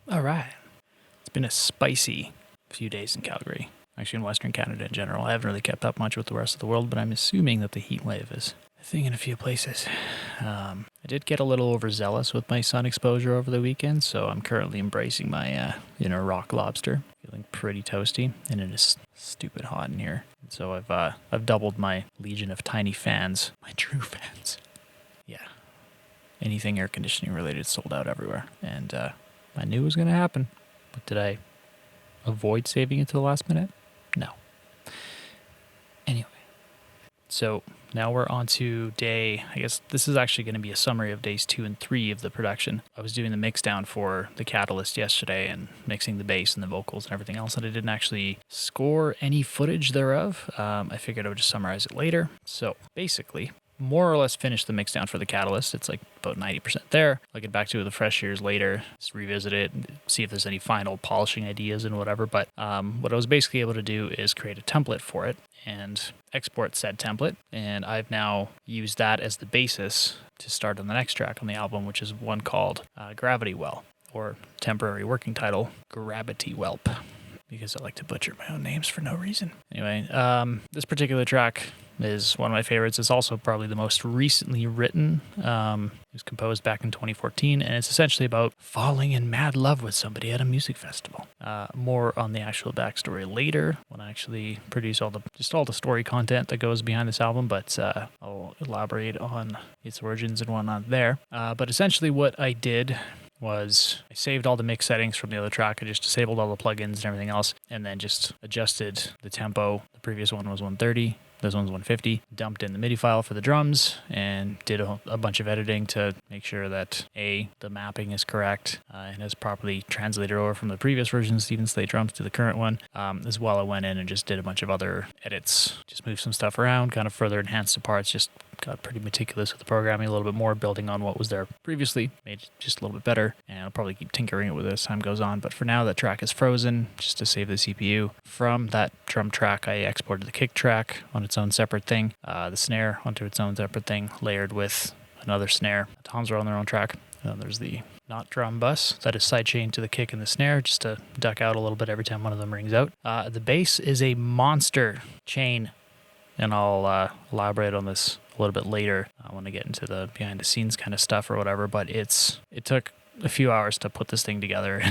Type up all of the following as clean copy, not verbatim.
All right. It's been a spicy few days in Calgary. Actually, in Western Canada in general. I haven't really kept up much with the rest of the world, but I'm assuming that the heat wave is a thing in a few places. I did get a little overzealous with my sun exposure over the weekend, so I'm currently embracing my inner rock lobster. Feeling pretty toasty, and it is stupid hot in here. So I've doubled my legion of tiny fans, my true fans. Yeah. Anything air conditioning related sold out everywhere, and I knew it was going to happen. But did I avoid saving it to the last minute? No. Anyway, so now we're on to day, I guess this is actually going to be a summary of days 2 and 3 of the production. I was doing the mix down for the Catalyst yesterday and mixing the bass and the vocals and everything else, and I didn't actually score any footage thereof. I figured I would just summarize it later. So basically, more or less finished the mix down for the Catalyst. It's like about 90% there. I'll get back to it with a fresh ears later, just revisit it, see if there's any final polishing ideas and whatever. But what I was basically able to do is create a template for it and export said template. And I've now used that as the basis to start on the next track on the album, which is one called Gravity Well, or temporary working title, Gravity Whelp, because I like to butcher my own names for no reason. Anyway, this particular track is one of my favorites. It's also probably the most recently written. It was composed back in 2014, and it's essentially about falling in mad love with somebody at a music festival. More on the actual backstory later when I actually produce all the story content that goes behind this album, but I'll elaborate on its origins and whatnot there. But essentially what I did was I saved all the mix settings from the other track. I just disabled all the plugins and everything else, and then just adjusted the tempo. The previous one was 130. This one's 150. Dumped in the MIDI file for the drums and did a bunch of editing to make sure that the mapping is correct and is properly translated over from the previous version of Steven Slate drums to the current one. As well, I went in and just did a bunch of other edits, just moved some stuff around, kind of further enhanced the parts, just got pretty meticulous with the programming a little bit more, building on what was there previously, made it just a little bit better, and I'll probably keep tinkering it with it as time goes on. But for now, that track is frozen, just to save the CPU. From that drum track, I exported the kick track on its own separate thing, the snare onto its own separate thing, layered with another snare. The toms are on their own track. There's the not drum bus that is sidechained to the kick and the snare, just to duck out a little bit every time one of them rings out. The bass is a monster chain, and I'll elaborate on this a little bit later when I get into the behind the scenes kind of stuff or whatever, but it took a few hours to put this thing together,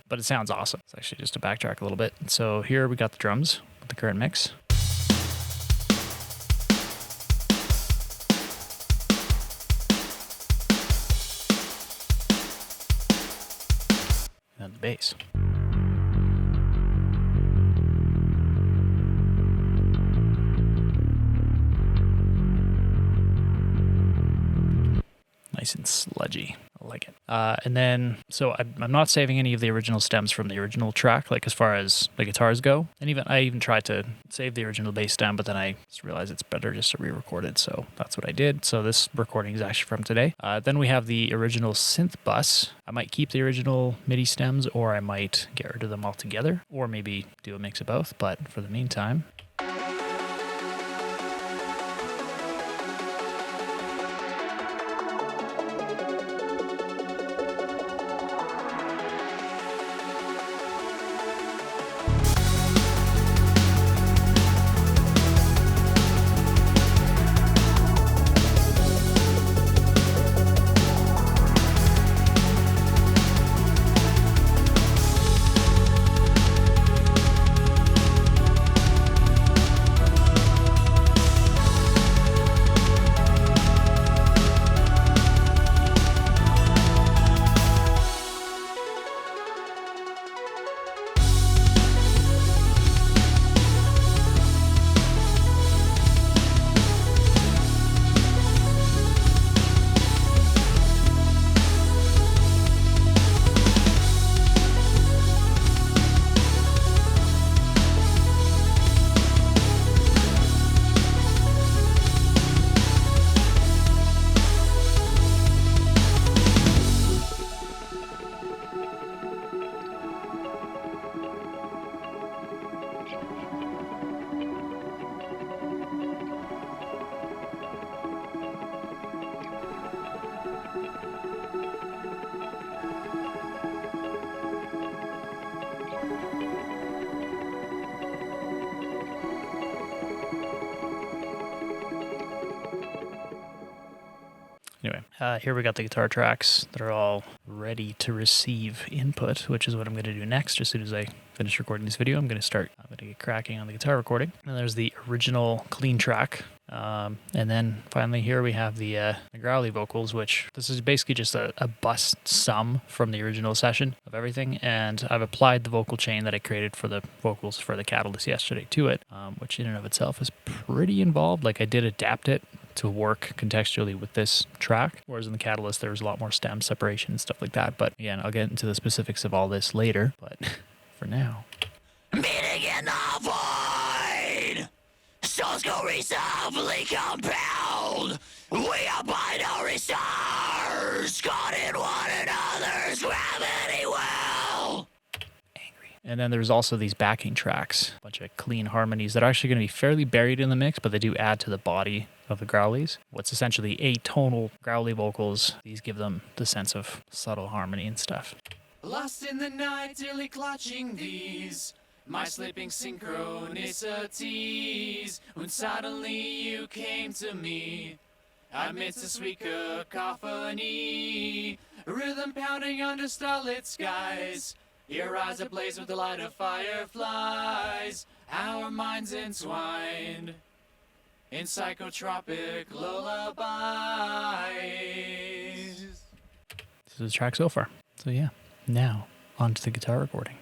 but it sounds awesome. It's actually just to backtrack a little bit. So here we got the drums with the current mix. And the bass. Nice and sludgy. I like it. And then, so I'm not saving any of the original stems from the original track, like as far as the guitars go. And I even tried to save the original bass stem, but then I just realized it's better just to re-record it. So that's what I did. So this recording is actually from today. Then we have the original synth bus. I might keep the original MIDI stems, or I might get rid of them altogether, or maybe do a mix of both. But for the meantime, Anyway, here we got the guitar tracks that are all ready to receive input, which is what I'm going to do next. As soon as I finish recording this video, I'm going to get cracking on the guitar recording. And there's the original clean track. And then finally here we have the growly vocals, which this is basically just a bus sum from the original session of everything. And I've applied the vocal chain that I created for the vocals for the Catalyst yesterday to it, which in and of itself is pretty involved. Like I did adapt it to work contextually with this track, whereas in the Catalyst there was a lot more stem separation and stuff like that. But again, I'll get into the specifics of all this later, but for now. Meeting in the void, souls go resolvely compelled. We are binary stars, caught in one another's gravity well. And then there's also these backing tracks, a bunch of clean harmonies that are actually going to be fairly buried in the mix, but they do add to the body of the growlies. What's essentially atonal growly vocals, these give them the sense of subtle harmony and stuff. Lost in the night, dearly clutching these, my slipping synchronicities, when suddenly you came to me, amidst a sweet cacophony, rhythm pounding under starlit skies. Your eyes ablaze with the light of fireflies, our minds entwined in psychotropic lullabies. This is the track so far. So yeah, now on to the guitar recording.